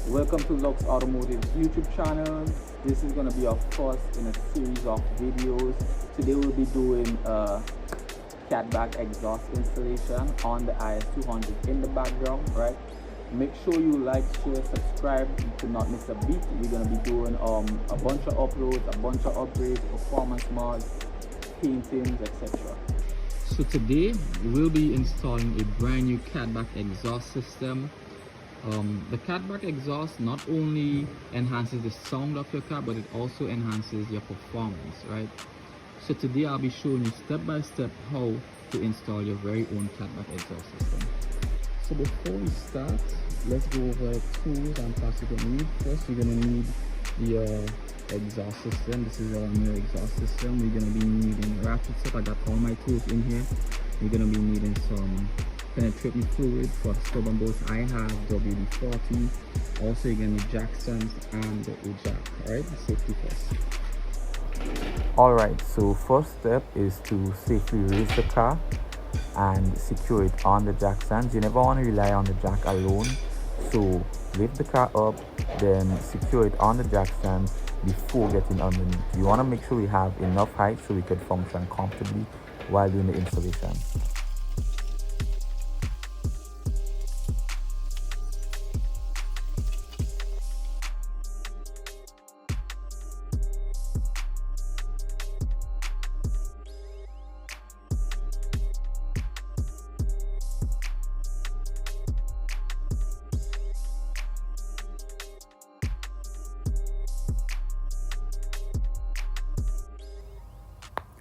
Welcome to Lux Automotives YouTube channel. This is going to be our first in a series of videos. Today we'll be doing a Catback exhaust installation on the IS300 in the background, right? Make sure you like, share, subscribe to not miss a beat. We're going to be doing a bunch of uploads, a bunch of upgrades, performance mods, paintings, etc. So today we'll be installing a brand new Catback exhaust system. The Catback exhaust not only enhances the sound of your car, but it also enhances your performance, right? So today I'll be showing you step by step how to install your very own Catback exhaust system. So before we start, let's go over the tools and parts you're going to need. First, you're going to need the exhaust system. This is our new exhaust system. We're going to be needing ratchet set. I got all my tools in here. We're going to be needing some penetrating fluid for stubborn bolts. I have WD-40. Also, you're going to need jack stands and a jack. Alright, safety first. Alright, so first step is to safely raise the car and secure it on the jack stands. You never want to rely on the jack alone, so lift the car up, then secure it on the jack stands before getting underneath. You want to make sure we have enough height so we could function comfortably while doing the installation.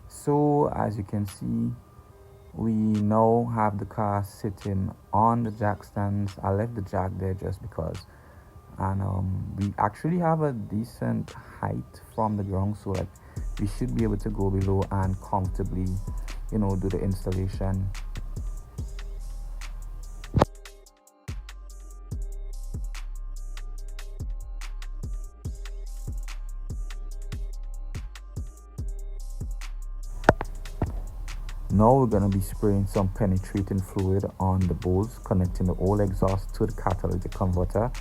So as you can see, we now have the car sitting on the jack stands. I left the jack there just because, and we actually have a decent height from the ground, so like we should be able to go below and comfortably, do the installation. Now we're going to be spraying some penetrating fluid on the bolts connecting the old exhaust to the catalytic converter.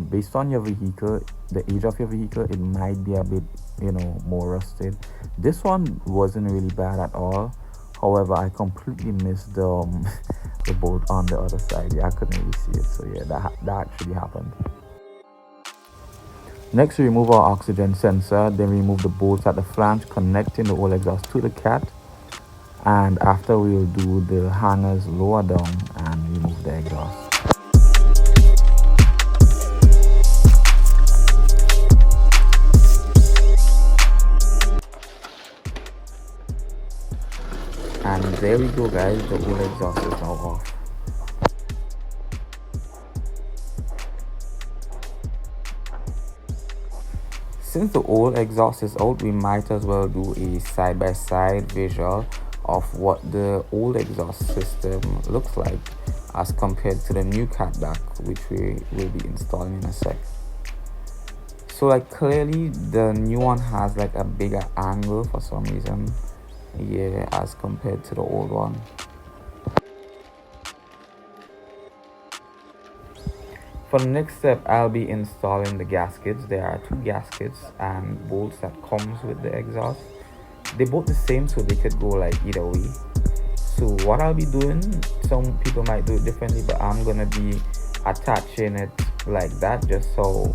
Based on your vehicle, the age of your vehicle, it might be a bit more rusted. This one wasn't really bad at all. However, I completely missed the bolt on the other side. Yeah, I couldn't really see it, so yeah, that actually happened. Next, we remove our oxygen sensor, then remove the bolts at the flange connecting the old exhaust to the cat. And after, we'll do the hangers lower down and remove the exhaust. And there we go, guys, the old exhaust is now off. Since the old exhaust is out, we might as well do a side-by-side visual of what the old exhaust system looks like as compared to the new Catback, which we will be installing in a sec. So like clearly the new one has like a bigger angle for some reason, yeah, as compared to the old one. For the next step, I'll be installing the gaskets. There are two gaskets and bolts that comes with the exhaust. They're both the same, so they could go like either way. So what I'll be doing, some people might do it differently, but I'm gonna be attaching it like that, just so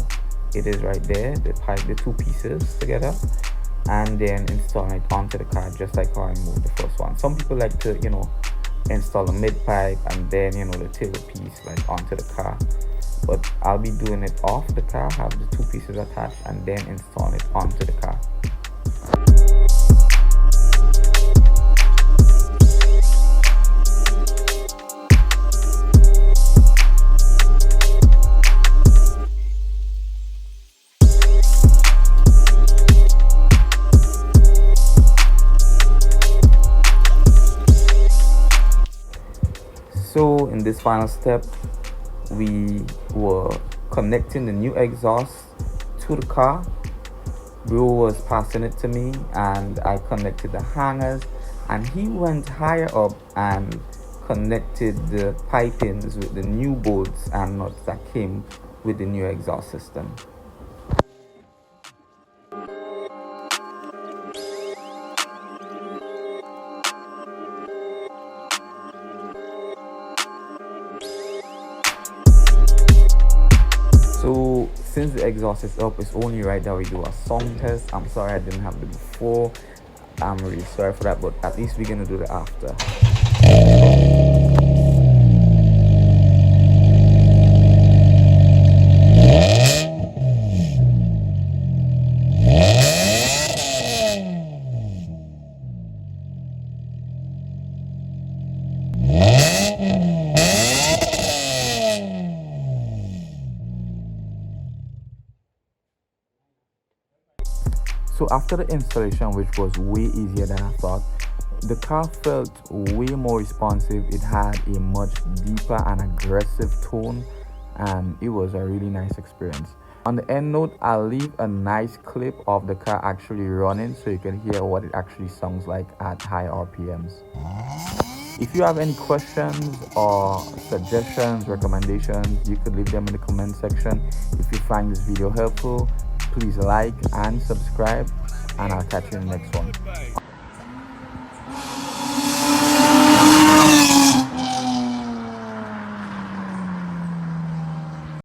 it is right there, the two pieces together, and then installing it onto the car just like how I moved the first one. Some people like to install a mid pipe and then the tail piece like onto the car, but I'll be doing it off the car, have the two pieces attached, and then install it onto the car. So in this final step, we were connecting the new exhaust to the car. Bro was passing it to me and I connected the hangers, and he went higher up and connected the pipings with the new bolts and nuts that came with the new exhaust system. So since the exhaust is up, it's only right that we do a sound test. I'm sorry I didn't have it before. I'm really sorry for that, but at least we're gonna do it after. So after the installation, which was way easier than I thought, the car felt way more responsive. It had a much deeper and aggressive tone, and it was a really nice experience. On the end note, I'll leave a nice clip of the car actually running so you can hear what it actually sounds like at high RPMs. If you have any questions or suggestions, recommendations, you could leave them in the comment section. If you find this video helpful, please like and subscribe, and I'll catch you in the next one.